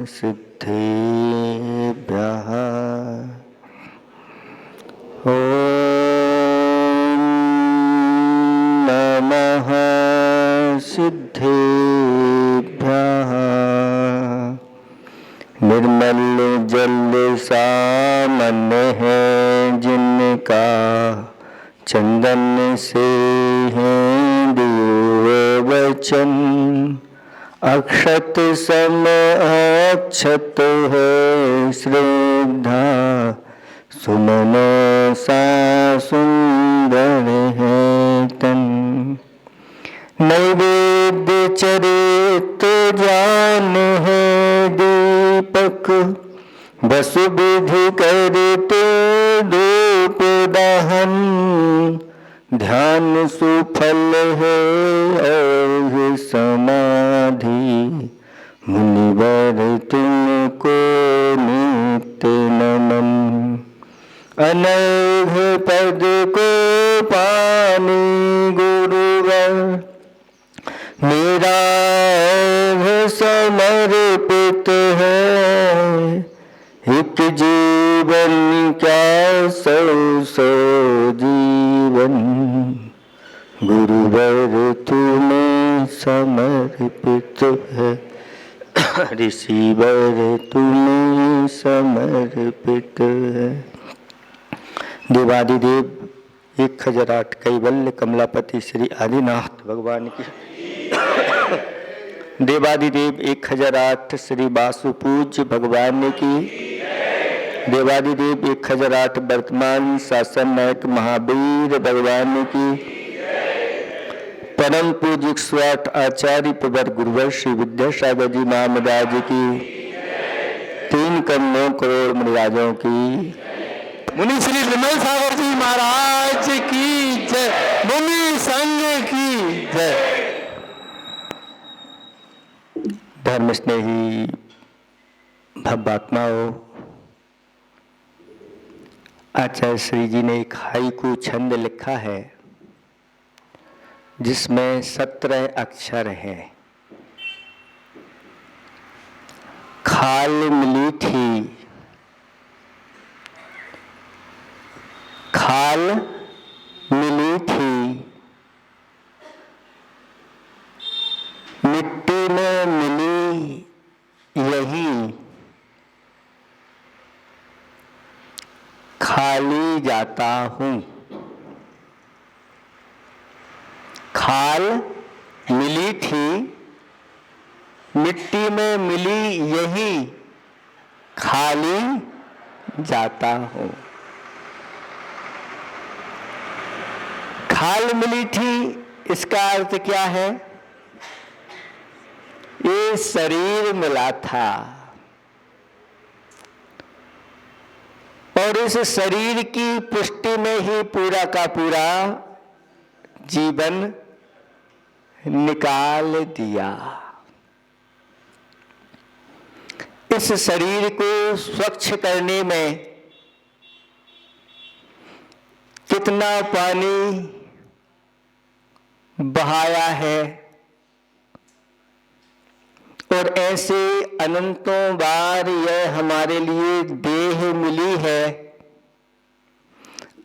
सिद्धेभ्यः। ॐ नमः सिद्धेभ्यः। निर्मल जल सामान्य है जिनका, चंदन से है दियो वचन। अक्षत सम अक्षत है श्रद्धा, सुमन सा सुंदर है तन। नैवेद्य चरित जान है दीपक, वसु विधि करते धूप दहन। ध्यान सुफल है और समाधि, मुनिवर तुमको नित्य नमन। अनघ पद को पानी गुरुवर, मेरा समर्पित है। एक जीवन क्या सौ सौ जीवन, गुरुवर तुम्हें समर्पित है। ऋषिवर तुम्हें समर्पित है। देवादिदेव 1008 कैवल्य कमलापति श्री आदिनाथ भगवान की। देवादिदेव 1008 श्री वासुपूज्य भगवान की। देवादिदेव 1008 वर्तमान शासन नायक महावीर भगवान की। परम पूज्य 108 आचार्य प्रवर गुरुवर श्री विद्यासागर जी महाराज की। 3 करोड़ करोड़ मुनिराजों की। मुनि श्री विमल सागर जी महाराज की जय। मुनि संघ की जय। धर्म स्नेही भव्यात्माओं, आचार्य श्री जी ने एक हाइकू छंद लिखा है जिसमें 17 अक्षर हैं। खाल मिली थी, खाल मिली थी, मिट्टी में मिली यही, खाली जाता हूँ। खाल मिली थी, मिट्टी में मिली यही, खाली जाता हूँ। खाल मिली थी, इसका अर्थ क्या है? ये शरीर मिला था और इस शरीर की पुष्टि में ही पूरा का पूरा जीवन निकाल दिया। इस शरीर को स्वच्छ करने में कितना पानी बहाया है और ऐसे अनंतों बार यह हमारे लिए देह मिली है।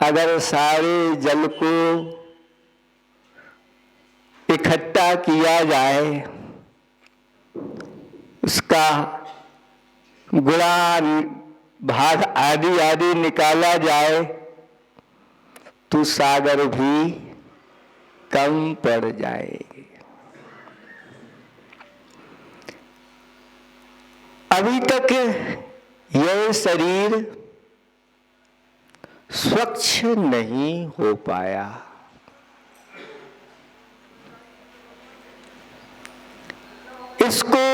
अगर सारे जल को इकट्ठा किया जाए, उसका गुणा भाग आदि आदि निकाला जाए तो सागर भी कम पड़ जाएगी। अभी तक यह शरीर स्वच्छ नहीं हो पाया। इसको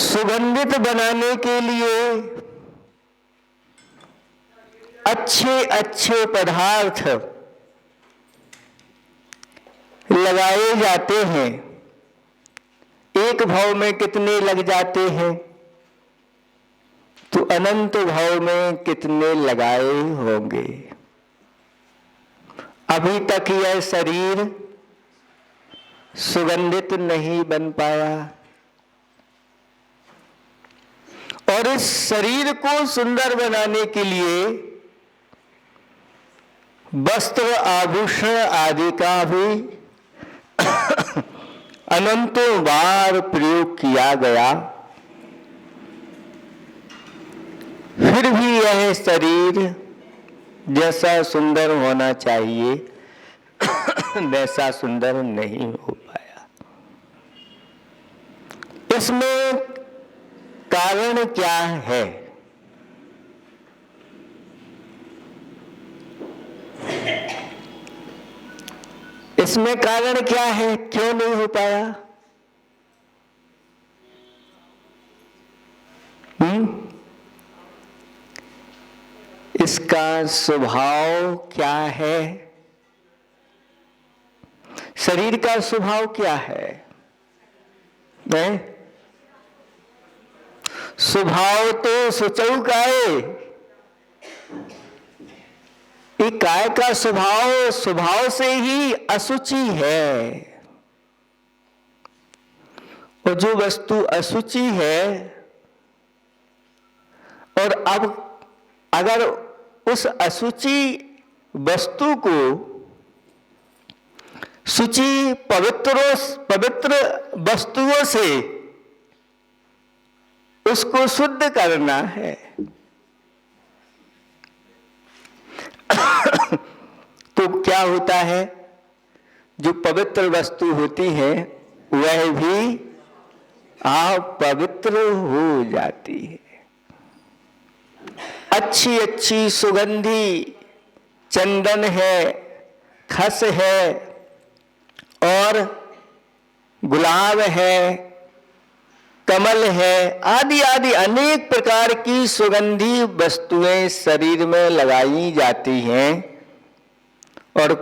सुगंधित बनाने के लिए अच्छे अच्छे पदार्थ लगाए जाते हैं। एक भाव में कितने लग जाते हैं तो अनंत भाव में कितने लगाए होंगे। अभी तक यह शरीर सुगंधित नहीं बन पाया। और इस शरीर को सुंदर बनाने के लिए वस्त्र आभूषण आदि का भी अनंतों बार प्रयोग किया गया, फिर भी यह शरीर जैसा सुंदर होना चाहिए वैसा सुंदर नहीं हो पाया। इसमें कारण क्या है? इसमें कारण क्या है, क्यों नहीं हो पाया? इसका स्वभाव क्या है? शरीर का स्वभाव क्या है? नहीं? स्वभाव तो सुचौ काय, काय का स्वभाव से ही अशुचि है। और जो वस्तु अशुचि है, और अब अगर उस अशुचि वस्तु को शुचि पवित्र वस्तुओं से उसको शुद्ध करना है, तो क्या होता है? जो पवित्र वस्तु होती है वह भी अपवित्र हो जाती है। अच्छी अच्छी सुगंधी चंदन है, खस है और गुलाब है, कमल है, आदि आदि अनेक प्रकार की सुगंधी वस्तुएं शरीर में लगाई जाती हैं, और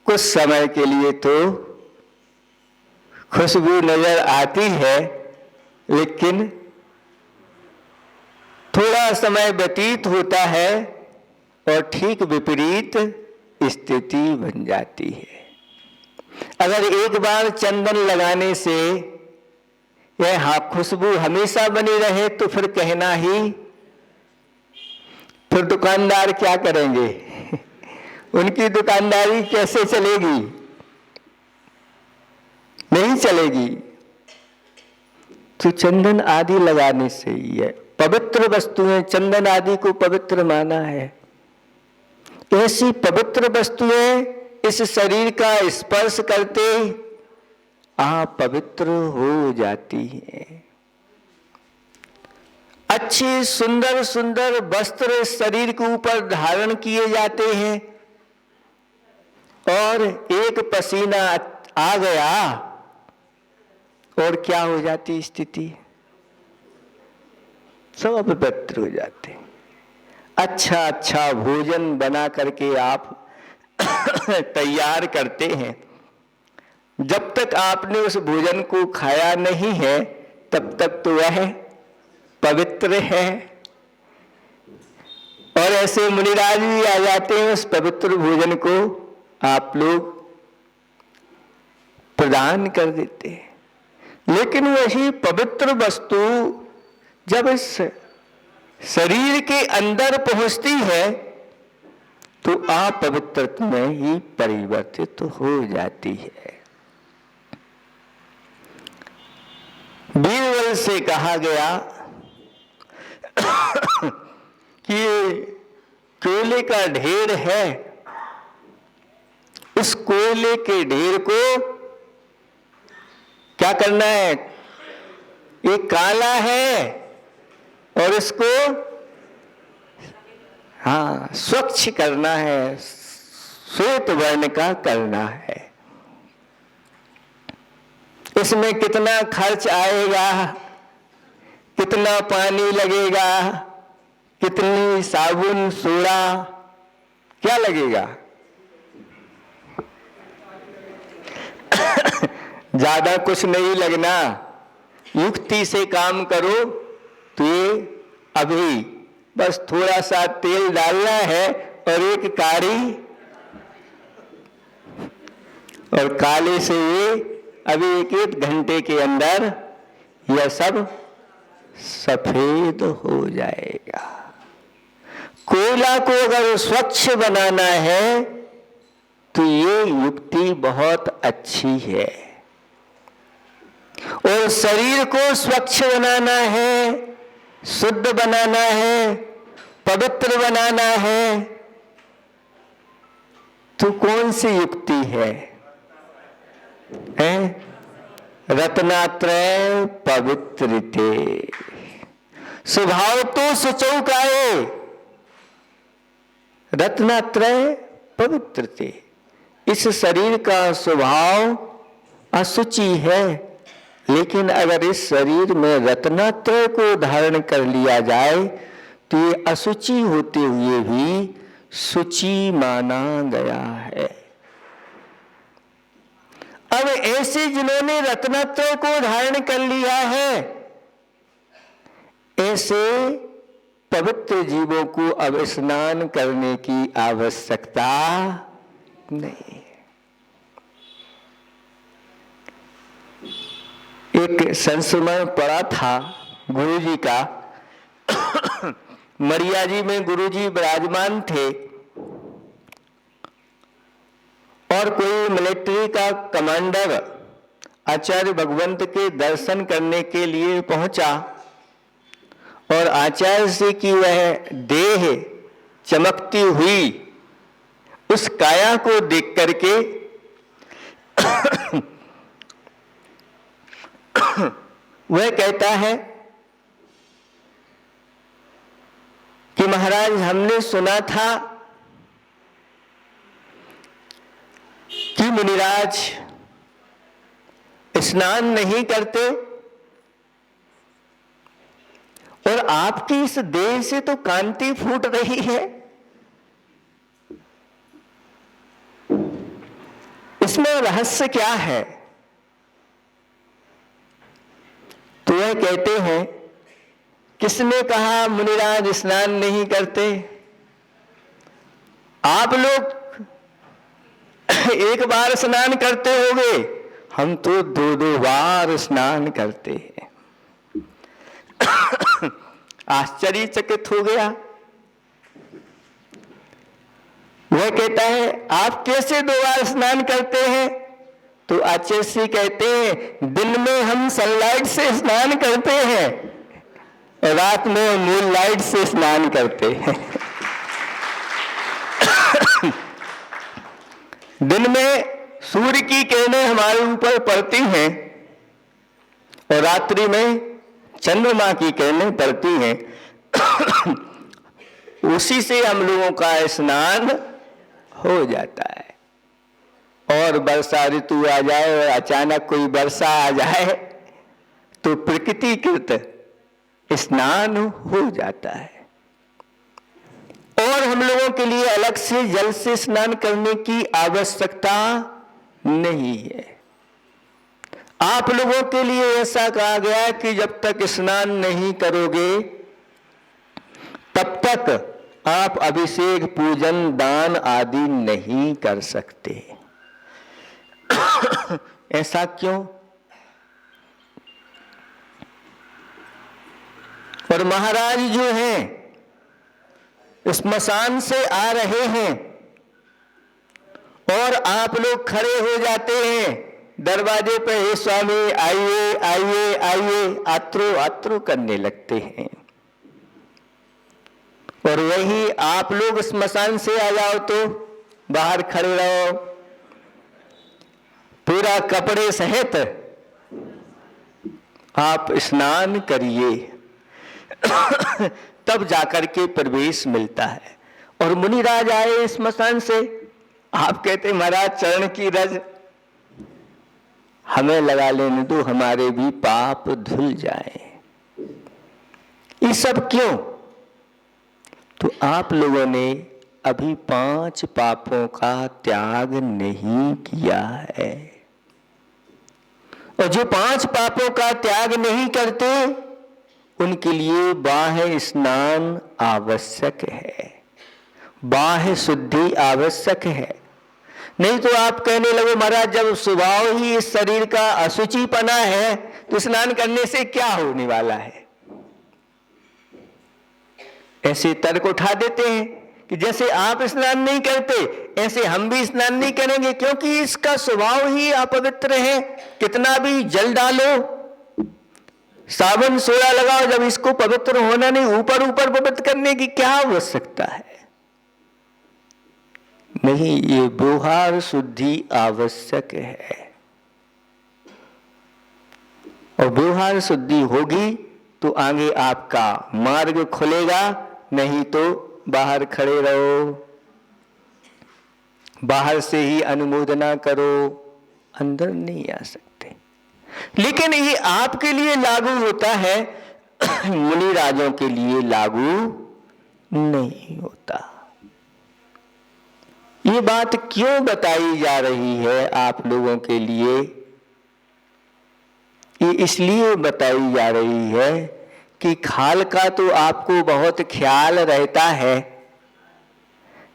कुछ समय के लिए तो खुशबू नजर आती है, लेकिन थोड़ा समय व्यतीत होता है और ठीक विपरीत स्थिति बन जाती है। अगर एक बार चंदन लगाने से यह खुशबू हमेशा बनी रहे तो फिर कहना ही, फिर दुकानदार क्या करेंगे? उनकी दुकानदारी कैसे चलेगी? नहीं चलेगी। तो चंदन आदि लगाने से ही है। पवित्र वस्तुएं, चंदन आदि को पवित्र माना है। ऐसी पवित्र वस्तुएं इस शरीर का स्पर्श करते पवित्र हो जाती हैं। अच्छे सुंदर सुंदर वस्त्र शरीर के ऊपर धारण किए जाते हैं, और एक पसीना आ गया और क्या हो जाती स्थिति? सब अपवित्र हो जाते। अच्छा अच्छा भोजन बना करके आप तैयार करते हैं, जब तक आपने उस भोजन को खाया नहीं है तब तक तो वह पवित्र है। और ऐसे मुनिराज भी आ जाते हैं, उस पवित्र भोजन को आप लोग प्रदान कर देते हैं। लेकिन वही पवित्र वस्तु जब इस शरीर के अंदर पहुंचती है तो अपवित्र में ही परिवर्तित हो जाती है। बीरबल से कहा गया कि कोयले का ढेर है, उस कोयले के ढेर को क्या करना है? ये काला है और इसको स्वच्छ करना है, श्वेत वर्ण का करना है। इसमें कितना खर्च आएगा, कितना पानी लगेगा, कितनी साबुन सोडा क्या लगेगा? ज्यादा कुछ नहीं लगना, युक्ति से काम करो तो ये अभी बस थोड़ा सा तेल डालना है और एक कारी, और काले से ये अभी एक घंटे के अंदर यह सब सफेद हो जाएगा। कोयला को अगर स्वच्छ बनाना है तो ये युक्ति बहुत अच्छी है, और शरीर को स्वच्छ बनाना है, शुद्ध बनाना है, पवित्र बनाना है, तो कौन सी युक्ति है? रत्नात्रय पवित्रते, स्वभाव तो शुचौ काये, रत्नात्रय पवित्रते। इस शरीर का स्वभाव अशुचि है, लेकिन अगर इस शरीर में रत्नात्रय को धारण कर लिया जाए तो ये अशुचि होते हुए भी शुचि माना गया है। अब ऐसे जिन्होंने रत्नात्रय को धारण कर लिया है, ऐसे पवित्र जीवों को अब स्नान करने की आवश्यकता नहीं है। एक संस्मरण पड़ा था गुरुजी का। मरिया जी में गुरुजी विराजमान थे और कोई मिलिट्री का कमांडर आचार्य भगवंत के दर्शन करने के लिए पहुंचा, और आचार्य से की वह देह चमकती हुई उस काया को देख करके वह कहता है कि महाराज, हमने सुना था कि मुनिराज स्नान नहीं करते, और आपकी इस देह से तो कांति फूट रही है, इसमें रहस्य क्या है? तो वह कहते हैं, किसने कहा मुनिराज स्नान नहीं करते? आप लोग एक बार स्नान करते होंगे, हम तो दो दो बार स्नान करते हैं। आश्चर्यचकित हो गया। वह कहता है, आप कैसे दो बार स्नान करते हैं? तो आचार्य श्री कहते हैं, दिन में हम सनलाइट से स्नान करते हैं और रात में मून लाइट से स्नान करते हैं। दिन में सूर्य की किरणें हमारे ऊपर पड़ती हैं और रात्रि में चंद्रमा की किरणें पड़ती हैं। उसी से हम लोगों का स्नान हो जाता है। और वर्षा ऋतु आ जाए और अचानक कोई वर्षा आ जाए तो प्रकृतिकृत स्नान हो जाता है। और हम लोगों के लिए अलग से जल से स्नान करने की आवश्यकता नहीं है। आप लोगों के लिए ऐसा कहा गया कि जब तक स्नान नहीं करोगे तब तक आप अभिषेक, पूजन, दान आदि नहीं कर सकते। ऐसा क्यों? और महाराज जो हैं स्मशान से आ रहे हैं और आप लोग खड़े हो जाते हैं दरवाजे पे, हे स्वामी आइए आइए आइए, आत्रो आत्रो करने लगते हैं। और वही आप लोग स्मशान से आ जाओ तो बाहर खड़े रहो, पूरा कपड़े सहित आप स्नान करिए, तब जाकर के प्रवेश मिलता है। और मुनिराज आए स्मशान से, आप कहते महाराज चरण की रज हमें लगा लेने दो, हमारे भी पाप धुल जाए। ये सब क्यों? तो आप लोगों ने अभी 5 पापों का त्याग नहीं किया है। और जो 5 पापों का त्याग नहीं करते उनके लिए बाह्य स्नान आवश्यक है, बाह्य शुद्धि आवश्यक है। नहीं तो आप कहने लगे महाराज जब स्वभाव ही इस शरीर का अशुचिपना है तो स्नान करने से क्या होने वाला है? ऐसे तर्क उठा देते हैं कि जैसे आप स्नान नहीं करते ऐसे हम भी स्नान नहीं करेंगे, क्योंकि इसका स्वभाव ही अपवित्र है। कितना भी जल डालो, साबुन सोडा लगाओ, जब इसको पवित्र होना नहीं, ऊपर ऊपर पवित्र करने की क्या आवश्यकता है? नहीं, ये व्यवहार शुद्धि आवश्यक है। और व्यवहार शुद्धि होगी तो आगे आपका मार्ग खुलेगा, नहीं तो बाहर खड़े रहो, बाहर से ही अनुमोदना करो, अंदर नहीं आ सकते। लेकिन ये आपके लिए लागू होता है, मुनि राजों के लिए लागू नहीं होता। ये बात क्यों बताई जा रही है आप लोगों के लिए? ये इसलिए बताई जा रही है कि खाल का तो आपको बहुत ख्याल रहता है,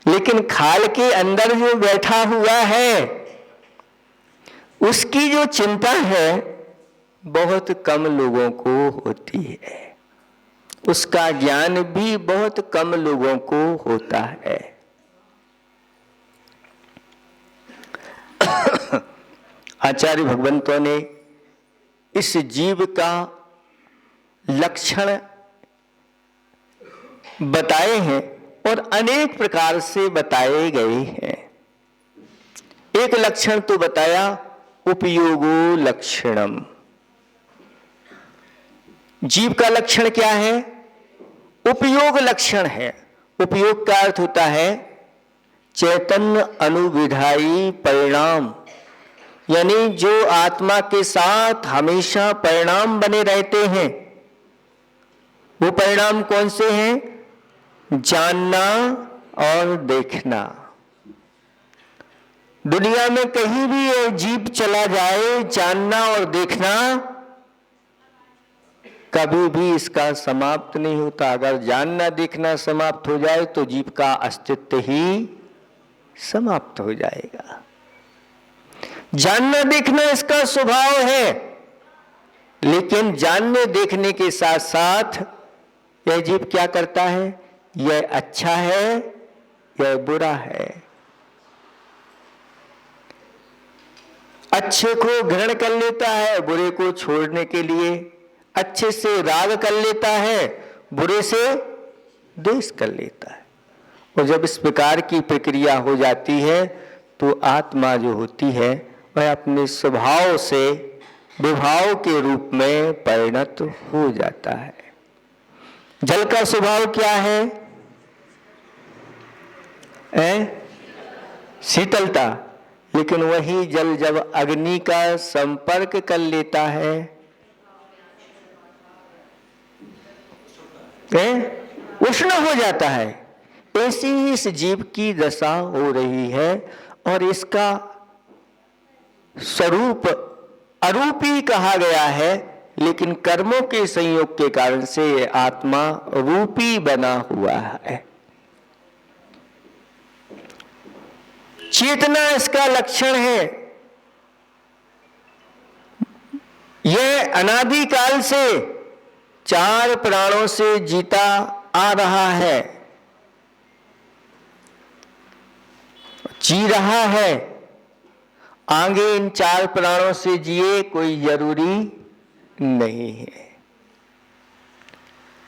लेकिन खाल के अंदर जो बैठा हुआ है उसकी जो चिंता है बहुत कम लोगों को होती है, उसका ज्ञान भी बहुत कम लोगों को होता है। आचार्य भगवंतों ने इस जीव का लक्षण बताए हैं और अनेक प्रकार से बताए गए हैं। एक लक्षण तो बताया उपयोगो लक्षणम। जीव का लक्षण क्या है? उपयोग लक्षण है। उपयोग का अर्थ होता है चैतन्य अनुविधायी परिणाम, यानी जो आत्मा के साथ हमेशा परिणाम बने रहते हैं। वो परिणाम कौन से हैं? जानना और देखना। दुनिया में कहीं भी ये जीव चला जाए, जानना और देखना कभी भी इसका समाप्त नहीं होता। अगर जानना देखना समाप्त हो जाए तो जीव का अस्तित्व ही समाप्त हो जाएगा। जानना देखना इसका स्वभाव है, लेकिन जानने देखने के साथ साथ यह जीव क्या करता है? यह अच्छा है, यह बुरा है। अच्छे को ग्रहण कर लेता है, बुरे को छोड़ने के लिए। अच्छे से राग कर लेता है, बुरे से द्वेष कर लेता है। और जब इस प्रकार की प्रक्रिया हो जाती है तो आत्मा जो होती है वह अपने स्वभाव से विभाव के रूप में परिणत हो जाता है। जल का स्वभाव क्या है? शीतलता। लेकिन वही जल जब अग्नि का संपर्क कर लेता है, उष्ण हो जाता है। ऐसी ही इस जीव की दशा हो रही है और इसका स्वरूप अरूपी कहा गया है, लेकिन कर्मों के संयोग के कारण से यह आत्मा रूपी बना हुआ है। चेतना इसका लक्षण है। यह अनादिकाल से चार प्राणों से जीता आ रहा है, जी रहा है। आगे इन चार प्राणों से जिए कोई जरूरी नहीं है।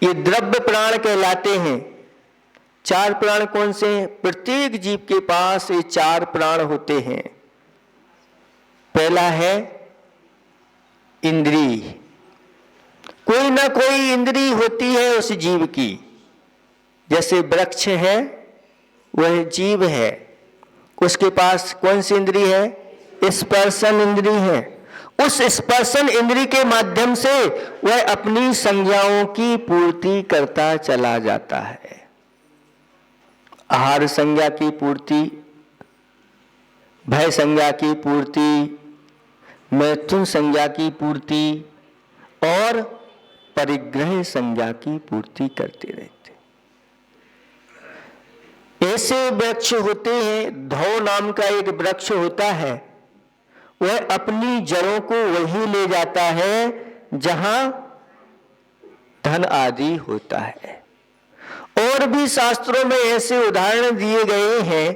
ये द्रव्य प्राण कहलाते हैं। चार प्राण कौन से हैं? प्रत्येक जीव के पास ये चार प्राण होते हैं। पहला है इंद्री। कोई ना कोई इंद्री होती है उस जीव की। जैसे वृक्ष है वह जीव है, उसके पास कौन सी इंद्री है? स्पर्शन इंद्री है। उस स्पर्शन इंद्री के माध्यम से वह अपनी संज्ञाओं की पूर्ति करता चला जाता है। आहार संज्ञा की पूर्ति, भय संज्ञा की पूर्ति, मैथुन संज्ञा की पूर्ति और परिग्रह संज्ञा की पूर्ति करते रहते। ऐसे वृक्ष होते हैं। धौ नाम का एक वृक्ष होता है, वह अपनी जड़ों को वहीं ले जाता है जहां धन आदि होता है, और भी शास्त्रों में ऐसे उदाहरण दिए गए हैं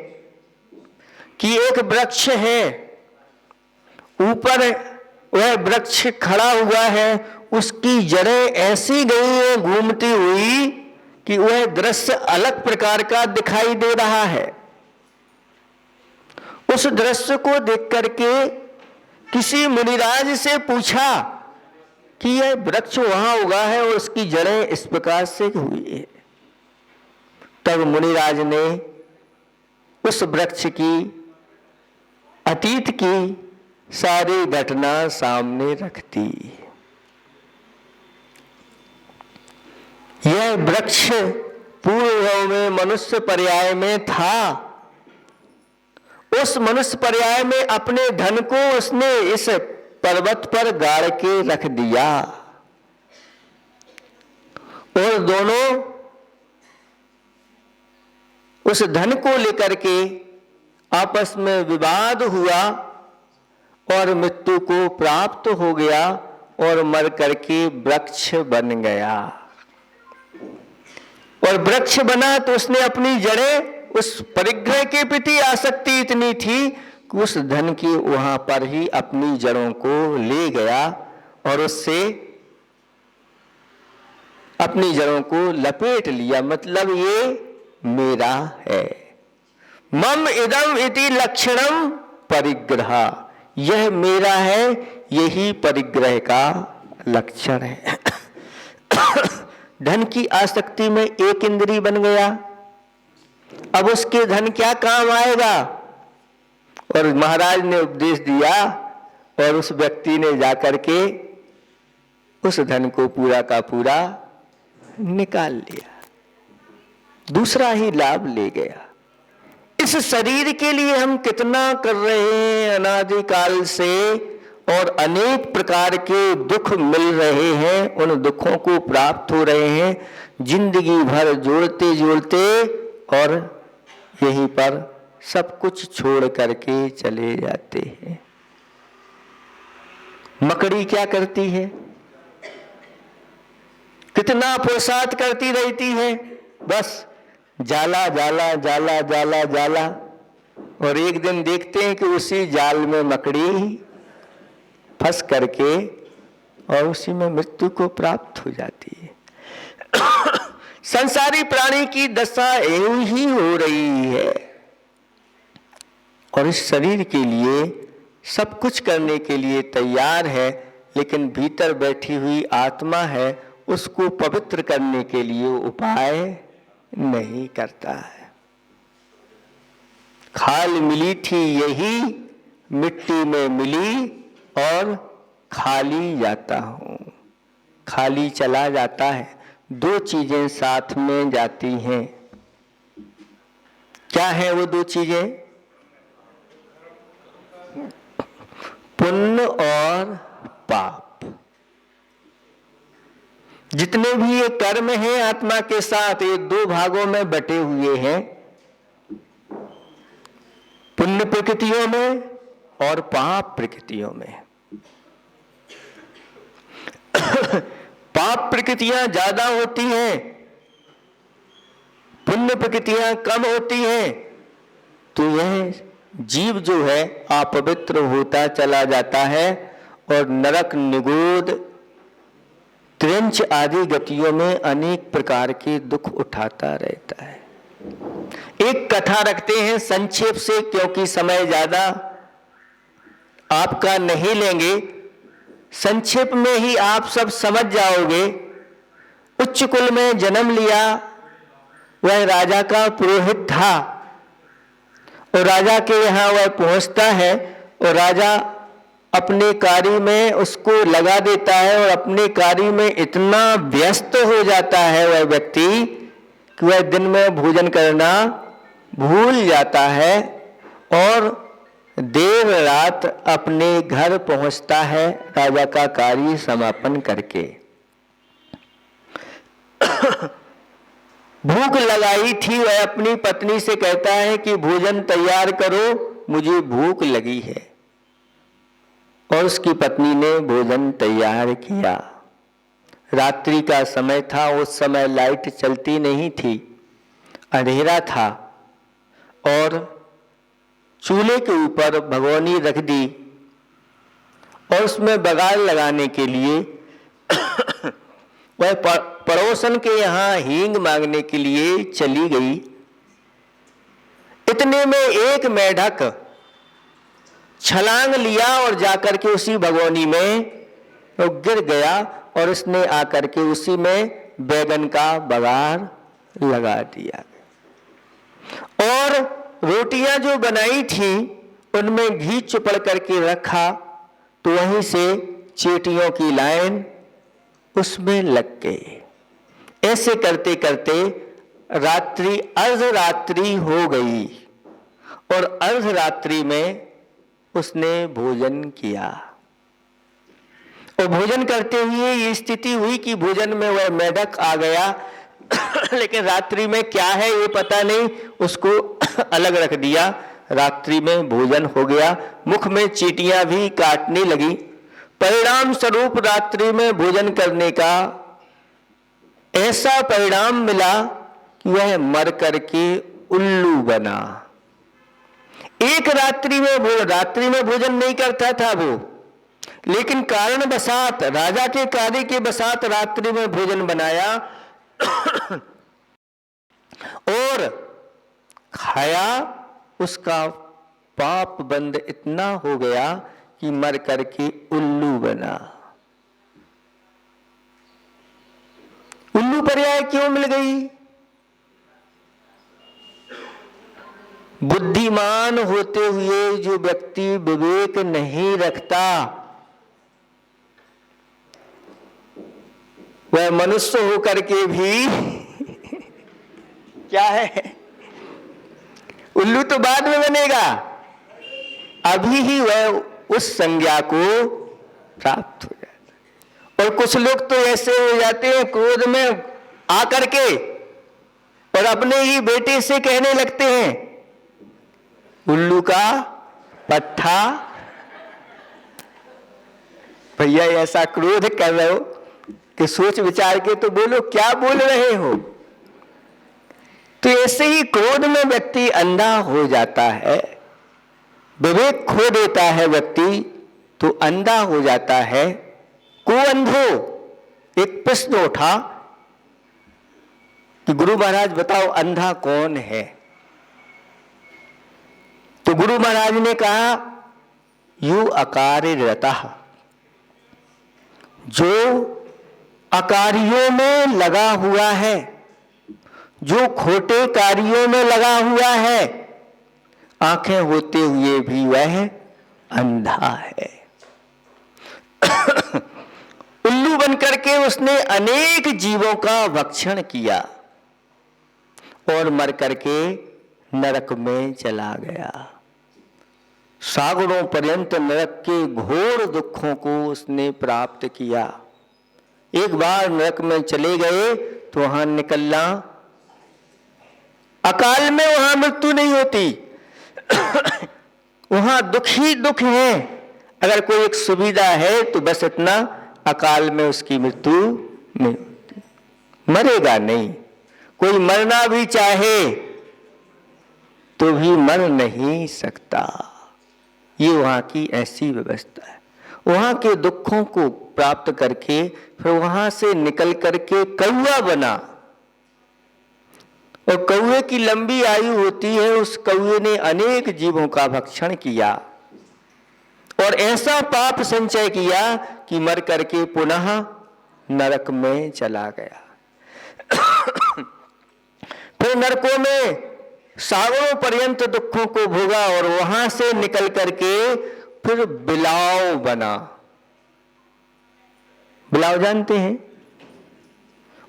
कि एक वृक्ष है, ऊपर वह वृक्ष खड़ा हुआ है, उसकी जड़ें ऐसी गई हैं घूमती हुई कि वह दृश्य अलग प्रकार का दिखाई दे रहा है। उस दृश्य को देख करके किसी मुनिराज से पूछा कि यह वृक्ष वहां उगा है और उसकी जड़ें इस प्रकार से हुई है। तब मुनिराज ने उस वृक्ष की अतीत की सारी घटना सामने रख दी। यह वृक्ष पूर्व में मनुष्य पर्याय में था। उस मनुष्य पर्याय में अपने धन को उसने इस पर्वत पर गाड़ के रख दिया और दोनों उस धन को लेकर के आपस में विवाद हुआ और मृत्यु को प्राप्त हो गया और मर करके वृक्ष बन गया। और वृक्ष बना तो उसने अपनी जड़ें, उस परिग्रह के प्रति आसक्ति इतनी थी कि उस धन की वहां पर ही अपनी जड़ों को ले गया और उससे अपनी जड़ों को लपेट लिया। मतलब ये मेरा है। मम इदम इति लक्षणम परिग्रह, यह मेरा है, यही परिग्रह का लक्षण है। धन की आसक्ति में एक इंद्री बन गया, अब उसके धन क्या काम आएगा। और महाराज ने उपदेश दिया और उस व्यक्ति ने जाकर के उस धन को पूरा का पूरा निकाल लिया, दूसरा ही लाभ ले गया। इस शरीर के लिए हम कितना कर रहे हैं अनादिकाल से और अनेक प्रकार के दुख मिल रहे हैं, उन दुखों को प्राप्त हो रहे हैं, जिंदगी भर जोड़ते जोड़ते और यहीं पर सब कुछ छोड़ करके चले जाते हैं। मकड़ी क्या करती है, कितना पुरुषार्थ करती रहती है, बस जाला जाला जाला जाला जाला, और एक दिन देखते हैं कि उसी जाल में मकड़ी फंस करके और उसी में मृत्यु को प्राप्त हो जाती है। संसारी प्राणी की दशा यूं ही हो रही है और इस शरीर के लिए सब कुछ करने के लिए तैयार है, लेकिन भीतर बैठी हुई आत्मा है, उसको पवित्र करने के लिए उपाय नहीं करता है। खाल मिली थी यही, मिट्टी में मिली और खाली जाता हूं, खाली चला जाता है। दो चीजें साथ में जाती हैं। क्या है वो दो चीजें? पुण्य और पाप। जितने भी ये कर्म हैं आत्मा के साथ, ये दो भागों में बटे हुए हैं, पुण्य प्रकृतियों में और पाप प्रकृतियों में। पाप प्रकृतियां ज्यादा होती हैं, पुण्य प्रकृतियां कम होती हैं, तो यह जीव जो है अपवित्र होता चला जाता है और नरक, निगोद, त्रिंच आदि गतियों में अनेक प्रकार के दुख उठाता रहता है। एक कथा रखते हैं संक्षेप से, क्योंकि समय ज्यादा आपका नहीं लेंगे, संक्षेप में ही आप सब समझ जाओगे। उच्च कुल में जन्म लिया, वह राजा का पुरोहित था और राजा के यहाँ वह पहुंचता है और राजा अपने कार्य में उसको लगा देता है और अपने कार्य में इतना व्यस्त हो जाता है वह व्यक्ति कि वह दिन में भोजन करना भूल जाता है और देर रात अपने घर पहुंचता है राजा का कार्य समापन करके। भूख लगाई थी, वह अपनी पत्नी से कहता है कि भोजन तैयार करो, मुझे भूख लगी है। और उसकी पत्नी ने भोजन तैयार किया। रात्रि का समय था, उस समय लाइट चलती नहीं थी, अंधेरा था और चूल्हे के ऊपर भगोनी रख दी और उसमें बघार लगाने के लिए वह पड़ोसन के यहाँ हींग मांगने के लिए चली गई। इतने में एक मेढक छलांग लिया और जाकर के उसी भगोनी में गिर गया और उसने आकर के उसी में बैगन का बघार लगा दिया और रोटियां जो बनाई थी उनमें घी चुपड़ करके रखा तो वहीं से चींटियों की लाइन उसमें लग गई। ऐसे करते करते रात्रि अर्धरात्रि हो गई और अर्धरात्रि में उसने भोजन किया और भोजन करते हुए ये स्थिति हुई कि भोजन में वह मेढक आ गया लेकिन रात्रि में क्या है ये पता नहीं, उसको अलग रख दिया। रात्रि में भोजन हो गया, मुख में चींटियां भी काटने लगी। परिणाम स्वरूप रात्रि में भोजन करने का ऐसा परिणाम मिला कि वह मर करके उल्लू बना। एक रात्रि में भोजन नहीं करता था वो, लेकिन कारण बसात, राजा के कार्य के बसात रात्रि में भोजन बनाया और खाया। उसका पाप बंद इतना हो गया कि मर करके उल्लू बना। उल्लू पर्याय क्यों मिल गई? बुद्धिमान होते हुए जो व्यक्ति विवेक नहीं रखता वह मनुष्य होकर के भी क्या है, उल्लू तो बाद में बनेगा, अभी ही वह उस संज्ञा को प्राप्त हो जाता है। और कुछ लोग तो ऐसे हो जाते हैं क्रोध में आकर के और अपने ही बेटे से कहने लगते हैं उल्लू का पट्ठा। भैया ऐसा क्रोध कर रहे हो कि सोच विचार के तो बोलो, क्या बोल रहे हो। तो ऐसे ही क्रोध में व्यक्ति अंधा हो जाता है, विवेक खो देता है व्यक्ति तो अंधा हो जाता है। को अंधो, एक प्रश्न उठा कि गुरु महाराज बताओ अंधा कौन है। तो गुरु महाराज ने कहा यू अकार्यरतः, जो अकार्यों में लगा हुआ है, जो खोटे कार्यों में लगा हुआ है, आंखें होते हुए भी वह अंधा है। उल्लू बनकर के उसने अनेक जीवों का भक्षण किया और मर करके नरक में चला गया। सागरों पर्यंत नरक के घोर दुखों को उसने प्राप्त किया। एक बार नरक में चले गए तो वहां निकलना अकाल में, वहां मृत्यु नहीं होती वहां दुख ही दुख है। अगर कोई एक सुविधा है तो बस इतना, अकाल में उसकी मृत्यु नहीं होती, मरेगा नहीं। कोई मरना भी चाहे तो भी मर नहीं सकता। ये वहां की ऐसी व्यवस्था है। वहां के दुखों को प्राप्त करके फिर वहां से निकल करके कौवा बना और कौवे की लंबी आयु होती है। उस कौवे ने अनेक जीवों का भक्षण किया और ऐसा पाप संचय किया कि मर करके पुनः नरक में चला गया। फिर नरकों में सागरों पर्यंत दुखों को भोगा और वहां से निकल करके फिर बिलाव बना। बिलाव जानते हैं?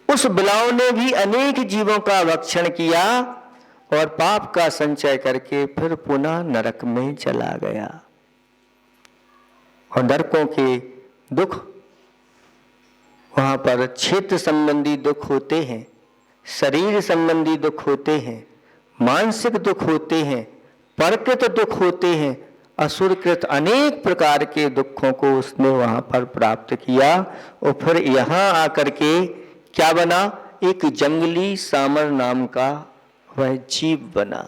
उस बिलाव ने भी अनेक जीवों का भक्षण किया और पाप का संचय करके फिर पुनः नरक में चला गया। और नरकों के दुख, वहां पर क्षेत्र संबंधी दुख होते हैं, शरीर संबंधी दुख होते हैं, मानसिक दुख होते हैं, परकृत दुख होते हैं, असुरकृत अनेक प्रकार के दुखों को उसने वहां पर प्राप्त किया। और फिर यहां आकर के क्या बना? एक जंगली सामर नाम का वह जीव बना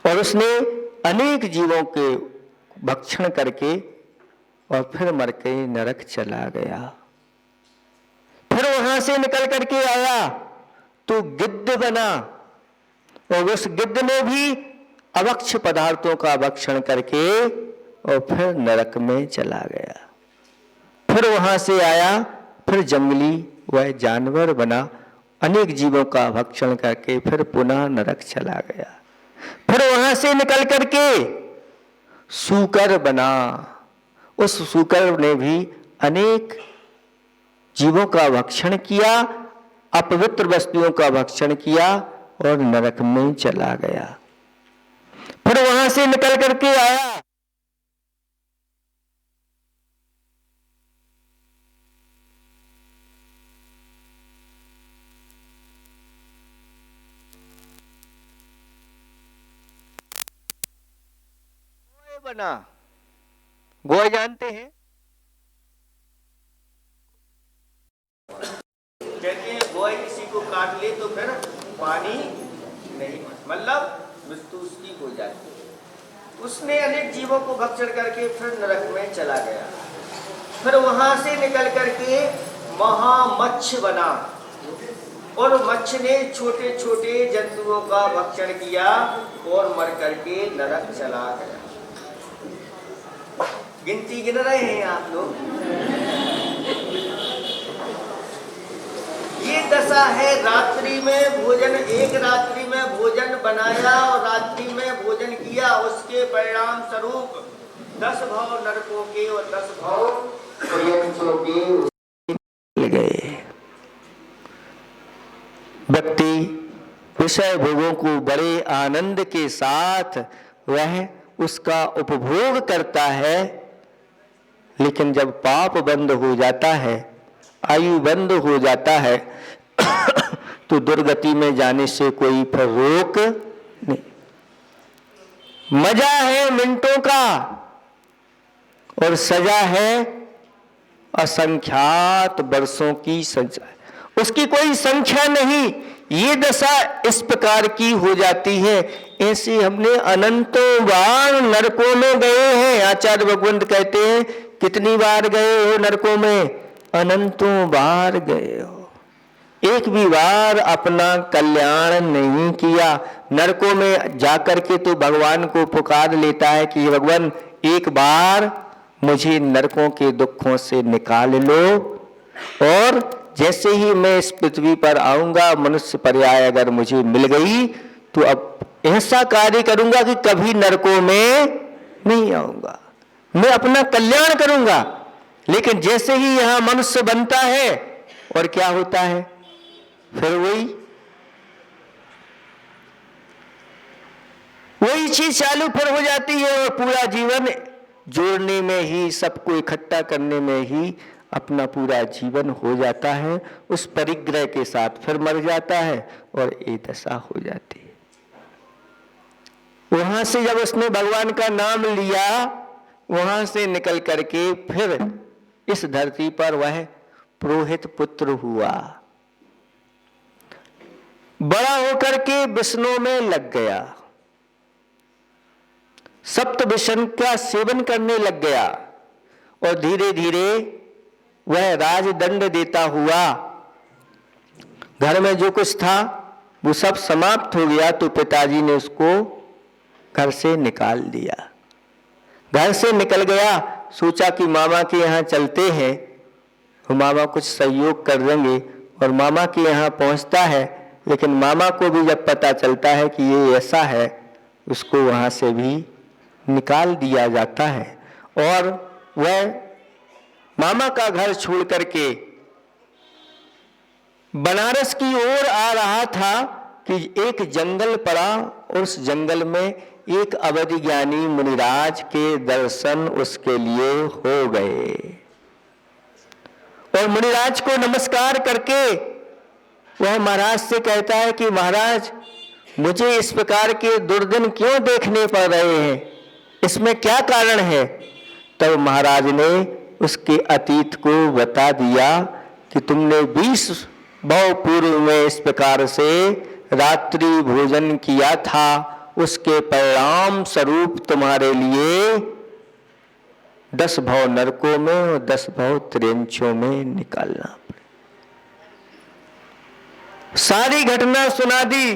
और उसने अनेक जीवों के भक्षण करके और फिर मर के नरक चला गया। फिर वहां से निकल करके आया तो गिद्ध बना और उस गिद्ध ने भी अभक्ष्य पदार्थों का भक्षण करके और फिर नरक में चला गया। फिर वहां से आया, फिर जंगली वह जानवर बना, अनेक जीवों का भक्षण करके फिर पुनः नरक चला गया। फिर वहां से निकल करके सूकर बना, उस सूकर ने भी अनेक जीवों का भक्षण किया, अपवित्र वस्तुओं का भक्षण किया और नरक में चला गया। फिर वहां से निकल करके आया बना। गोए जानते हैं, कहते हैं गोए किसी को काट ले तो फिर पानी नहीं, मतलब मृत्यु उसकी हो जाती है। उसने अनेक जीवों को भक्षण करके फिर नरक में चला गया। फिर वहां से निकल करके महामच्छ बना और मच्छ ने छोटे छोटे जंतुओं का भक्षण किया और मर करके नरक चला गया। गिनती गिन रहे हैं आप लोग? ये दशा है रात्रि में भोजन, एक रात्रि में भोजन बनाया और रात्रि में भोजन किया, उसके परिणाम स्वरूप 10 भाव नरकों के और 10 भाव यक्षों के मिल गए। व्यक्ति विषय भोगों को बड़े आनंद के साथ वह उसका उपभोग करता है, लेकिन जब पाप बंद हो जाता है, आयु बंद हो जाता है तो दुर्गति में जाने से कोई फिर रोक नहीं। मजा है मिनटों का और सजा है असंख्यात वर्षों की सजा, उसकी कोई संख्या नहीं। ये दशा इस प्रकार की हो जाती है। ऐसे हमने अनंतों बार नरकों में गए हैं। आचार्य भगवंत कहते हैं कितनी बार गए हो नरकों में? अनंतों बार गए हो, एक भी बार अपना कल्याण नहीं किया। नरकों में जाकर के तो भगवान को पुकार लेता है कि भगवान एक बार मुझे नरकों के दुखों से निकाल लो, और जैसे ही मैं इस पृथ्वी पर आऊंगा, मनुष्य पर्याय अगर मुझे मिल गई तो अब ऐसा कार्य करूंगा कि कभी नरकों में नहीं आऊंगा, मैं अपना कल्याण करूंगा। लेकिन जैसे ही यहां मनुष्य बनता है और क्या होता है, फिर वही चीज चालू फिर हो जाती है और पूरा जीवन जोड़ने में ही, सबको इकट्ठा करने में ही अपना पूरा जीवन हो जाता है। उस परिग्रह के साथ फिर मर जाता है और ये दशा हो जाती है। वहां से जब उसने भगवान का नाम लिया, वहां से निकल करके फिर इस धरती पर वह पुरोहित पुत्र हुआ, बड़ा होकर के विष्णु में लग गया, सप्त विषण का सेवन करने लग गया और धीरे धीरे वह राजदंड देता हुआ घर में जो कुछ था वो सब समाप्त हो गया। तो पिताजी ने उसको घर से निकाल दिया। घर से निकल गया, सोचा कि मामा के यहाँ चलते हैं, मामा कुछ सहयोग कर देंगे। और मामा के यहाँ पहुँचता है, लेकिन मामा को भी जब पता चलता है कि ये ऐसा है, उसको वहाँ से भी निकाल दिया जाता है। और वह मामा का घर छोड़ करके बनारस की ओर आ रहा था कि एक जंगल पड़ा, और उस जंगल में एक अवधि ज्ञानी मुनिराज के दर्शन उसके लिए हो गए। और मुनिराज को नमस्कार करके वह महाराज से कहता है कि महाराज, मुझे इस प्रकार के दुर्दिन क्यों देखने पड़ रहे हैं, इसमें क्या कारण है? तब महाराज ने उसके अतीत को बता दिया कि तुमने 20 भाव पूर्व में इस प्रकार से रात्रि भोजन किया था उसके परिणाम स्वरूप तुम्हारे लिए 10 भव नरकों में और 10 भव त्रियंचों में निकालना पड़े। सारी घटना सुना दी।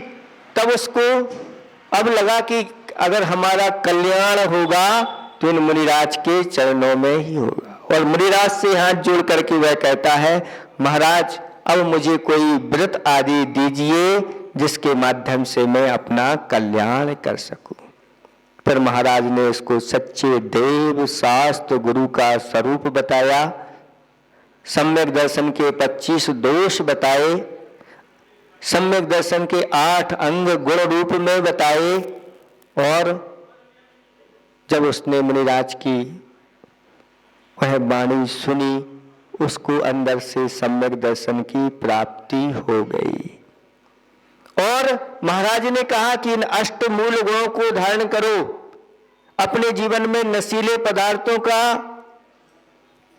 तब उसको अब लगा कि अगर हमारा कल्याण होगा तो इन मुनिराज के चरणों में ही होगा। और मुनिराज से हाथ जोड़ करके वह कहता है, महाराज अब मुझे कोई व्रत आदि दीजिए जिसके माध्यम से मैं अपना कल्याण कर सकूं। फिर महाराज ने उसको सच्चे देव शास्त्र गुरु का स्वरूप बताया, सम्यक दर्शन के 25 दोष बताए, सम्यक दर्शन के 8 अंग गुण रूप में बताए। और जब उसने मुनिराज की वह वाणी सुनी, उसको अंदर से सम्यक दर्शन की प्राप्ति हो गई। और महाराज ने कहा कि इन 8 मूल गुणों को धारण करो, अपने जीवन में नशीले पदार्थों का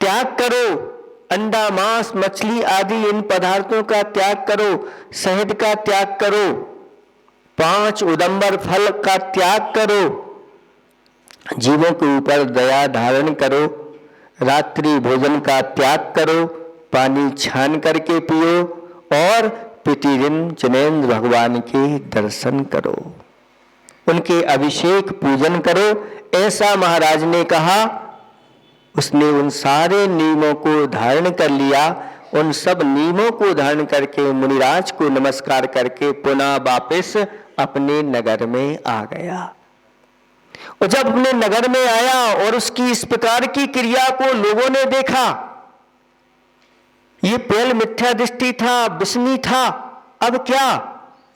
त्याग करो, अंडा मांस मछली आदि इन पदार्थों का त्याग करो, शहद का त्याग करो, 5 उदंबर फल का त्याग करो, जीवों के ऊपर दया धारण करो, रात्रि भोजन का त्याग करो, पानी छान करके पियो और प्रतिदिन जिनेंद्र भगवान के दर्शन करो, उनके अभिषेक पूजन करो। ऐसा महाराज ने कहा। उसने उन सारे नियमों को धारण कर लिया। उन सब नियमों को धारण करके मुनिराज को नमस्कार करके पुनः वापस अपने नगर में आ गया। और जब अपने नगर में आया और उसकी इस प्रकार की क्रिया को लोगों ने देखा, ये पहले मिथ्या दृष्टि था, विस्मी था, अब क्या,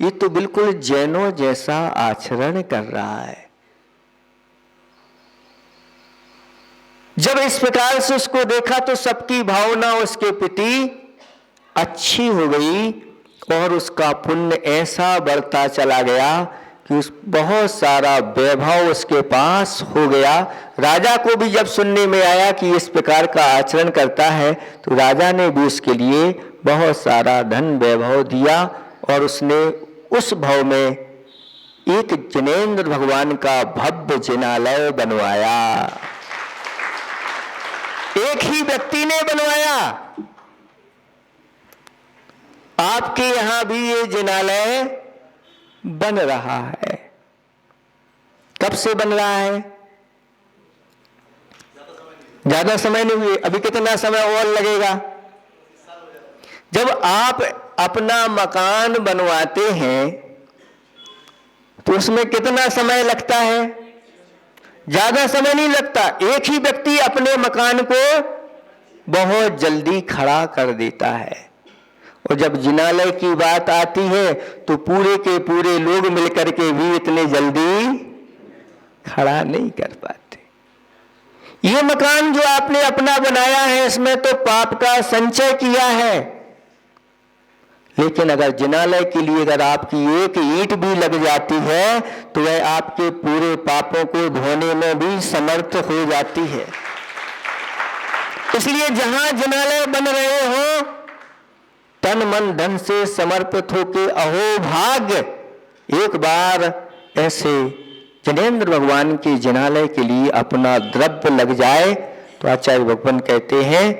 ये तो बिल्कुल जैनों जैसा आचरण कर रहा है। जब इस प्रकार से उसको देखा तो सबकी भावना उसके प्रति अच्छी हो गई और उसका पुण्य ऐसा बढ़ता चला गया कि उस बहुत सारा वैभव उसके पास हो गया। राजा को भी जब सुनने में आया कि इस प्रकार का आचरण करता है तो राजा ने भी उसके लिए बहुत सारा धन वैभव दिया और उसने उस भव में एक जिनेंद्र भगवान का भव्य जिनालय बनवाया। एक ही व्यक्ति ने बनवाया। आपके यहां भी ये जिनालय बन रहा है। कब से बन रहा है? ज्यादा समय नहीं हुए, अभी कितना समय और लगेगा? जब आप अपना मकान बनवाते हैं तो उसमें कितना समय लगता है? ज्यादा समय नहीं लगता। एक ही व्यक्ति अपने मकान को बहुत जल्दी खड़ा कर देता है। और जब जिनालय की बात आती है तो पूरे के पूरे लोग मिलकर के भी इतने जल्दी खड़ा नहीं कर पाते। ये मकान जो आपने अपना बनाया है इसमें तो पाप का संचय किया है, लेकिन अगर जिनालय के लिए अगर आपकी एक ईंट भी लग जाती है तो वह आपके पूरे पापों को धोने में भी समर्थ हो जाती है। इसलिए जहां जिनालय बन रहे हो तन मन धन से समर्पित होकर अहो भाग्य एक बार ऐसे जिनेंद्र भगवान के जिनालय के लिए अपना द्रव्य लग जाए तो आचार्य भगवान कहते हैं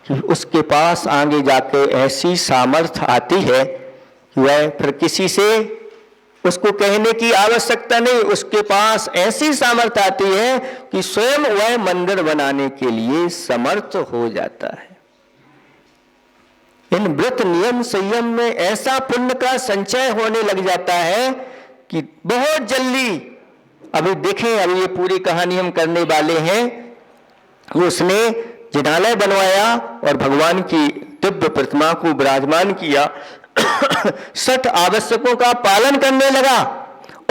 कि उसके पास आगे जाके ऐसी सामर्थ्य आती है कि वह फिर किसी से उसको कहने की आवश्यकता नहीं, उसके पास ऐसी सामर्थ्य आती है कि स्वयं वह मंदिर बनाने के लिए समर्थ हो जाता है। इन व्रत नियम संयम में ऐसा पुण्य का संचय होने लग जाता है कि बहुत जल्दी, अभी देखें, अभी ये पूरी कहानी हम करने वाले हैं। उसने जिनालय बनवाया और भगवान की दिव्य प्रतिमा को विराजमान किया, 60 आवश्यकों का पालन करने लगा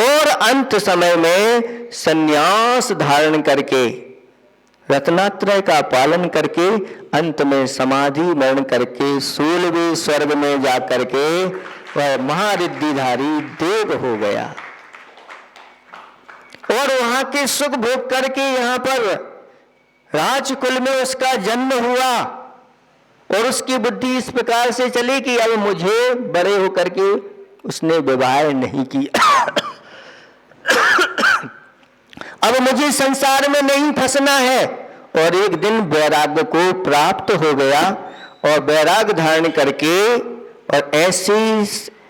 और अंत समय में संन्यास धारण करके रत्नात्रय का पालन करके अंत में समाधि मरण करके 16वें स्वर्ग में जाकर के वह महारिद्धिधारी देव हो गया और वहां के सुख भोग करके यहाँ पर राजकुल में उसका जन्म हुआ और उसकी बुद्धि इस प्रकार से चली कि अब मुझे बड़े होकर के उसने विवाह नहीं किया। अब मुझे संसार में नहीं फंसना है। और एक दिन वैराग्य को प्राप्त हो गया और वैराग्य धारण करके और ऐसी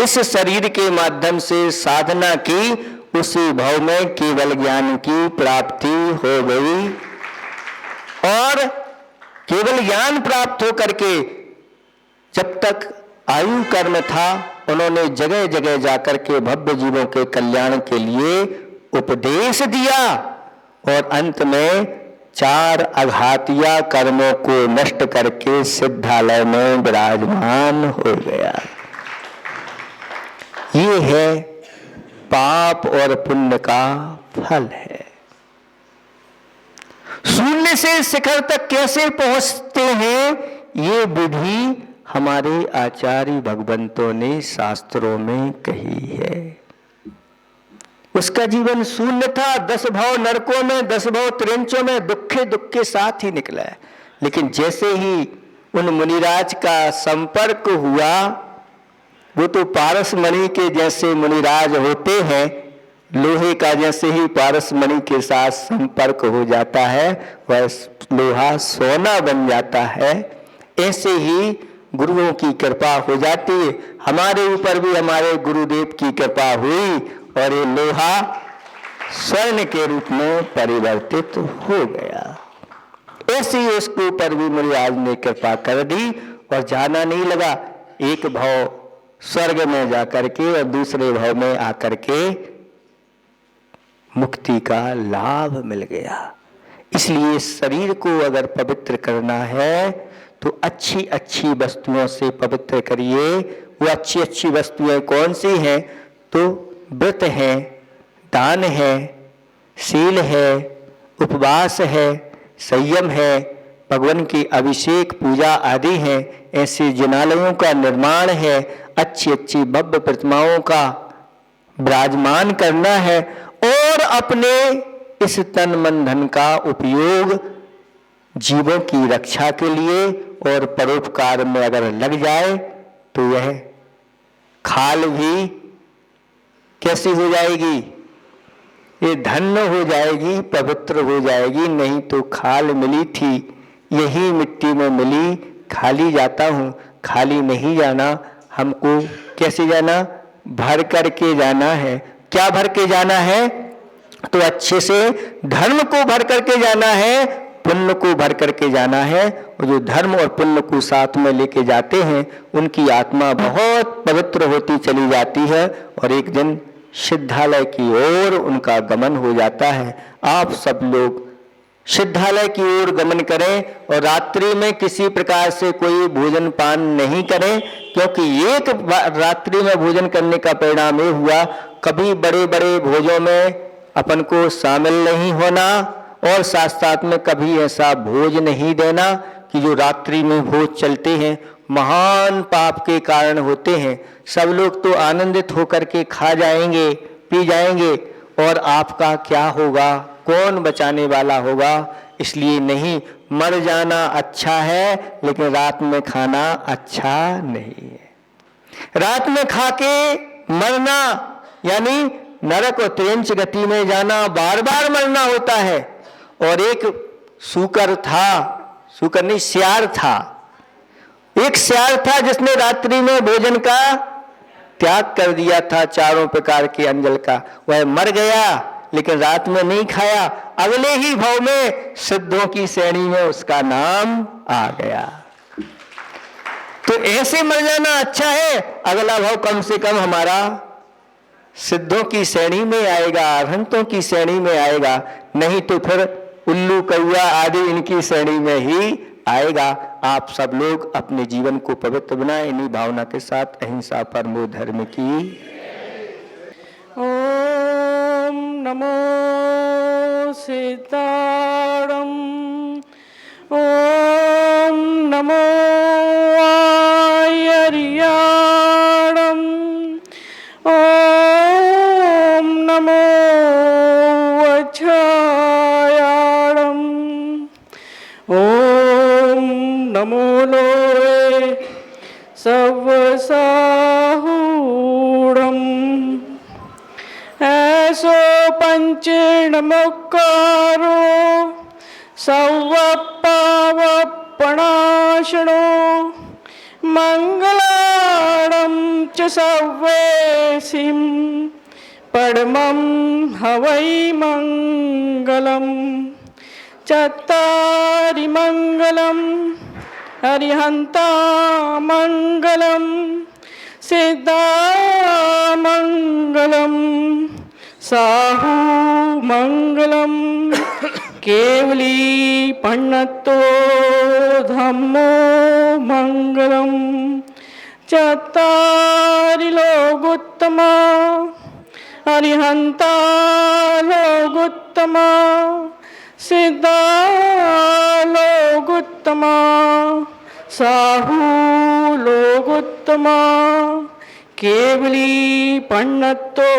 इस शरीर के माध्यम से साधना की, उसी भाव में केवल ज्ञान की प्राप्ति हो गई। और केवल ज्ञान प्राप्त हो करके जब तक आयु कर्म था, उन्होंने जगह जगह जाकर के भव्य जीवों के कल्याण के लिए उपदेश दिया और अंत में 4 अघातिया कर्मों को नष्ट करके सिद्धालय में विराजमान हो गया। ये है पाप और पुण्य का फल है। शून्य से शिखर तक कैसे पहुंचते हैं, ये विधि हमारे आचार्य भगवंतों ने शास्त्रों में कही है। उसका जीवन शून्य था, 10 भाव नरकों में, 10 भाव त्रिंचों में दुखे दुख के साथ ही निकला है। लेकिन जैसे ही उन मुनिराज का संपर्क हुआ, वो तो पारस मणि के जैसे मुनिराज होते हैं, लोहे का जैसे ही पारस मणि के साथ संपर्क हो जाता है वह लोहा सोना बन जाता है। ऐसे ही गुरुओं की कृपा हो जाती है। हमारे ऊपर भी हमारे गुरुदेव की कृपा हुई और ये लोहा स्वर्ण के रूप में परिवर्तित हो गया। ऐसे ही उसके ऊपर भी मुनिराज ने कृपा कर दी और जाना नहीं लगा। एक भाव स्वर्ग में जाकर के और दूसरे भाव में आकर के मुक्ति का लाभ मिल गया। इसलिए शरीर को अगर पवित्र करना है तो अच्छी अच्छी वस्तुओं से पवित्र करिए। वो अच्छी अच्छी वस्तुएं कौन सी हैं? तो व्रत है, दान है, शील है, उपवास है, संयम है, भगवान की अभिषेक पूजा आदि है। ऐसे जिनालयों का निर्माण है, अच्छी अच्छी भव्य प्रतिमाओं का विराजमान करना है और अपने इस तन मन धन का उपयोग जीवों की रक्षा के लिए और परोपकार में अगर लग जाए तो यह खाल भी कैसी हो जाएगी? ये धन्य हो जाएगी, पवित्र हो जाएगी। नहीं तो खाल मिली थी, यही मिट्टी में मिली, खाली जाता हूँ। खाली नहीं जाना, हमको कैसे जाना? भर करके जाना है। क्या भर के जाना है? तो अच्छे से धर्म को भर करके जाना है, पुण्य को भर करके जाना है। और जो धर्म और पुण्य को साथ में लेके जाते हैं उनकी आत्मा बहुत पवित्र होती चली जाती है और एक दिन सिद्धालय की ओर उनका गमन हो जाता है। आप सब लोग सिद्धालय की ओर गमन करें और रात्रि में किसी प्रकार से कोई भोजन पान नहीं करें, क्योंकि एक रात्रि में भोजन करने का परिणाम ये हुआ, कभी बड़े बड़े भोजों में अपन को शामिल नहीं होना और साथ साथ में कभी ऐसा भोज नहीं देना कि जो रात्रि में भोज चलते हैं महान पाप के कारण होते हैं। सब लोग तो आनंदित होकर के खा जाएंगे, पी जाएंगे और आपका क्या होगा? कौन बचाने वाला होगा? इसलिए नहीं, मर जाना अच्छा है लेकिन रात में खाना अच्छा नहीं है। रात में खा के मरना यानी नरक और त्रिंच गति में जाना, बार बार मरना होता है। और एक सूकर था, सूकर नहीं सियार था, एक सियार था जिसने रात्रि में भोजन का त्याग कर दिया था, 4 प्रकार के अंजल का। वह मर गया लेकिन रात में नहीं खाया, अगले ही भाव में सिद्धों की श्रेणी में उसका नाम आ गया। तो ऐसे मर जाना अच्छा है, अगला भाव कम से कम हमारा सिद्धों की श्रेणी में आएगा, अरहंतों की श्रेणी में आएगा, नहीं तो फिर उल्लू कौआ आदि इनकी श्रेणी में ही आएगा। आप सब लोग अपने जीवन को पवित्र बनाएं इन्हीं भावना के साथ। अहिंसा परमो धर्म की। ओम नमो सीताराम। ओम नमो आयर्याणम। ओम नमो वच्छायाणम। ओम नमो लोए सर्वसाहूढ़म। ऐसो पंचणमुक्कारो सौवपावपणाशनो मंगलाणं च सव्वेसिं परमं हवै मंगलम् चत्तारि मंगलम् अरिहन्ता मंगलम् सिद्धा मंगलम् साहू मंगलम् केवली पण्णतो धम्मो मंगलम् चत्तारि लोगोत्तमा अरिहन्ता लोगोत्तमा सिद्धा लोगोत्तमा साहू लोगोत्तमा केवली पण्णतो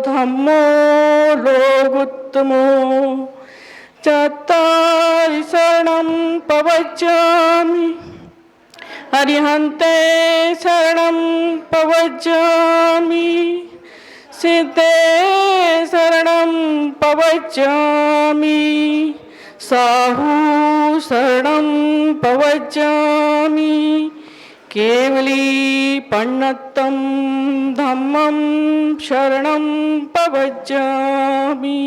धम्मो लोगोत्तमो चत्तारि शरणं प्रवचामि अरिहन्ते शरणं प्रवचामि सिद्धे शरणं प्रवचामि साहू शरणं प्रवचामि केवली पण्णतं धम्मं शरणं प्रवचामि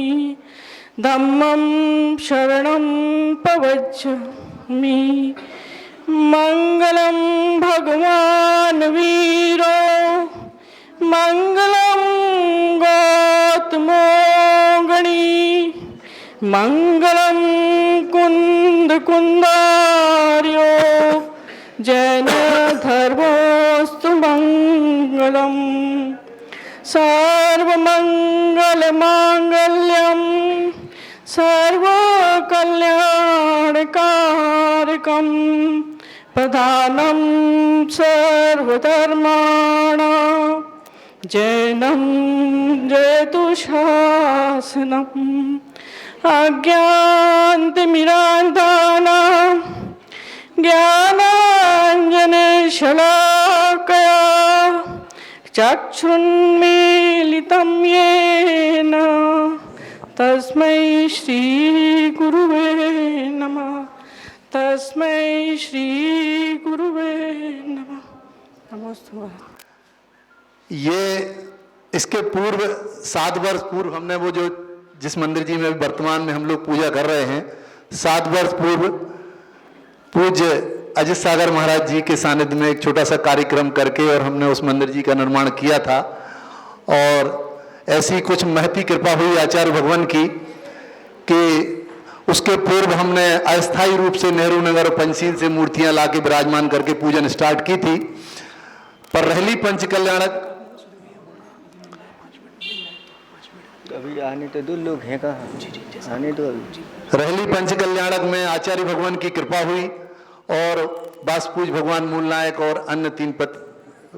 धम्मं शरणं प्रवचामि मंगलं भगवान् वीरो मंगलं गौतमोगणी मंगलं कुन्दकुन्दार्यो जैन धर्मोऽस्तु मंगलम् सर्वमङ्गलमाङ्गल्यं सर्वकल्याणकारकं प्रधानं सर्वधर्माणां जैनं जयतु शासनम् अज्ञानतिमिरान्धानां ज्ञानाञ्जनशलाकया चक्षुन्मीलितं येन तस्मै श्रीगुरुवे नमः तस्मै श्रीगुरुवे नमः नमोस्तुते। ये इसके पूर्व 7 वर्ष पूर्व हमने वो जो जिस मंदिर जी में वर्तमान में हम लोग पूजा कर रहे हैं 7 वर्ष पूर्व पूज्य अजित सागर महाराज जी के सानिध्य में एक छोटा सा कार्यक्रम करके और हमने उस मंदिर जी का निर्माण किया था। और ऐसी कुछ महती कृपा हुई आचार्य भगवान की कि उसके पूर्व हमने अस्थायी रूप से नेहरू नगर और पंचशील से मूर्तियां लाके विराजमान करके पूजन स्टार्ट की थी। पर रहली पंच कल्याणक अभी आने तो 2 लोग हैं कहाँ आने तो अभी रहली पंच कल्याणक में आचार्य भगवान की कृपा हुई और बासपूज भगवान मूल नायक और अन्य 3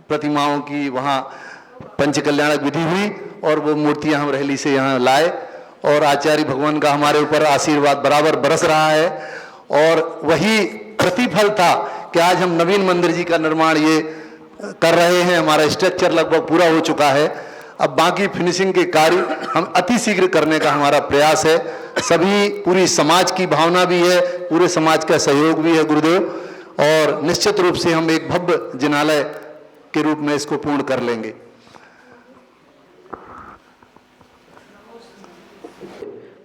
प्रतिमाओं की वहाँ पंच कल्याणक विधि हुई और वो मूर्तियाँ हम रहली से यहाँ लाए और आचार्य भगवान का हमारे ऊपर आशीर्वाद बराबर बरस रहा है। और वही प्रतिफल था कि आज हम नवीन मंदिर जी का निर्माण ये कर रहे हैं। हमारा स्ट्रक्चर लगभग पूरा हो चुका है। अब बाकी फिनिशिंग के कार्य हम अति शीघ्र करने का हमारा प्रयास है। सभी पूरी समाज की भावना भी है, पूरे समाज का सहयोग भी है गुरुदेव, और निश्चित रूप से हम एक भव्य जिनालय के रूप में इसको पूर्ण कर लेंगे।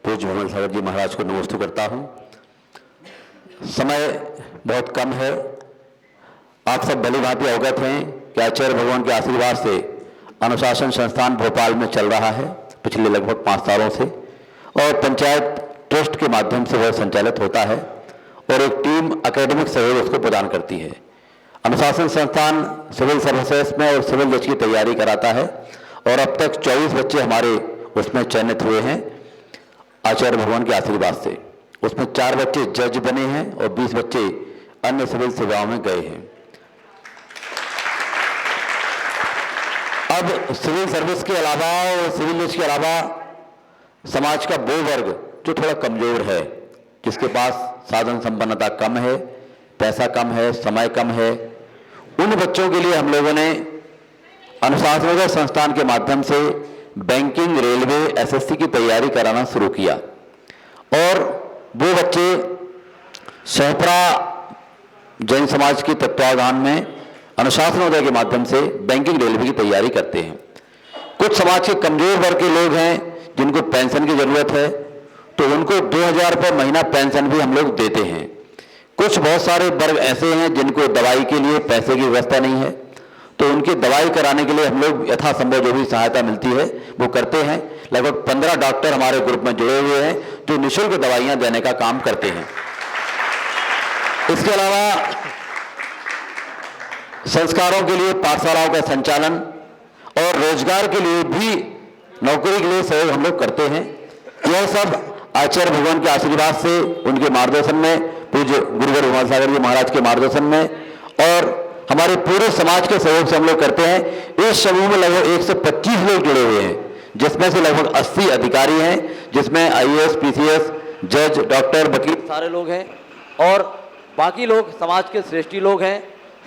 पूज्य भगवान सागर जी महाराज को नमस्ते करता हूँ। समय बहुत कम है। आप सब भली भांति अवगत हैं कि आचार्य भगवान के आशीर्वाद से अनुशासन संस्थान भोपाल में चल रहा है पिछले लगभग 5 सालों से, और पंचायत ट्रस्ट के माध्यम से वह संचालित होता है और एक टीम एकेडमिक सहयोग उसको प्रदान करती है। अनुशासन संस्थान सिविल सर्विसेज में और सिविल जज की तैयारी कराता है और अब तक 24 बच्चे हमारे उसमें चयनित हुए हैं आचार्य भगवान के आशीर्वाद से। उसमें 4 बच्चे जज बने हैं और 20 बच्चे अन्य सिविल सेवाओं में गए हैं। अब सिविल सर्विस के अलावा और सिविल जज के अलावा समाज का वो वर्ग जो थोड़ा कमजोर है, जिसके पास साधन संपन्नता कम है, पैसा कम है, समय कम है, उन बच्चों के लिए हम लोगों ने अनुशासन संस्थान के माध्यम से बैंकिंग, रेलवे, एसएससी की तैयारी कराना शुरू किया और वो बच्चे सोहपरा जैन समाज के तत्वावधान में अनुशासनोदय के माध्यम से बैंकिंग, रेलवे की तैयारी करते हैं। कुछ समाज के कमजोर वर्ग के लोग हैं जिनको पेंशन की जरूरत है, तो उनको 2000 रुपये महीना पेंशन भी हम लोग देते हैं। कुछ बहुत सारे वर्ग ऐसे हैं जिनको दवाई के लिए पैसे की व्यवस्था नहीं है, तो उनकी दवाई कराने के लिए हम लोग यथासंभव जो भी सहायता मिलती है वो करते हैं। लगभग 15 डॉक्टर हमारे ग्रुप में जुड़े हुए हैं जो निःशुल्क दवाइयां देने का काम करते हैं। इसके अलावा संस्कारों के लिए पाठशालाओं का संचालन और रोजगार के लिए भी, नौकरी के लिए सहयोग हम लोग करते हैं। यह सब आचार्य भगवान के आशीर्वाद से, उनके मार्गदर्शन में, पूज्य गुरुवर उमा सागर जी महाराज के मार्गदर्शन में और हमारे पूरे समाज के सहयोग से हम लोग करते हैं। इस समूह में लगभग 125 लोग जुड़े हुए हैं, जिसमें से लगभग 80 अधिकारी हैं, जिसमें आईएएस, पीसीएस, जज, डॉक्टर, वकील सारे लोग हैं और बाकी लोग समाज के श्रेष्ठी लोग हैं,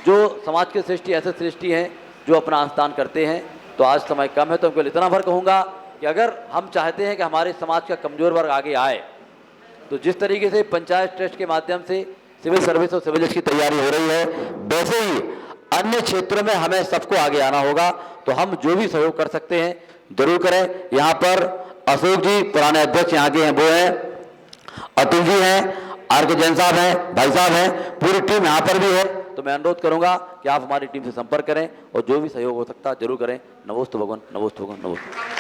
जो समाज के श्रेष्ठी ऐसे श्रेष्ठी हैं जो अपना स्थान करते हैं। तो आज समय कम है तो मैं इतना भर कहूँगा कि अगर हम चाहते हैं कि हमारे समाज का कमजोर वर्ग आगे आए, तो जिस तरीके से पंचायत ट्रस्ट के माध्यम से सिविल सर्विस और सिविल जज की तैयारी हो रही है, वैसे ही अन्य क्षेत्रों में हमें सबको आगे आना होगा। तो हम जो भी सहयोग कर सकते हैं जरूर करें। यहाँ पर अशोक जी पुराने अध्यक्ष यहाँ के हैं, वो हैं, अतुल जी हैं, आर.के. जैन साहब हैं, भाई साहब हैं, पूरी टीम यहाँ पर भी है। तो मैं अनुरोध करूंगा कि आप हमारी टीम से संपर्क करें और जो भी सहयोग हो सकता है जरूर करें। नमोस्तु भगवान, नमोस्तु भगवान, नमोस्तु।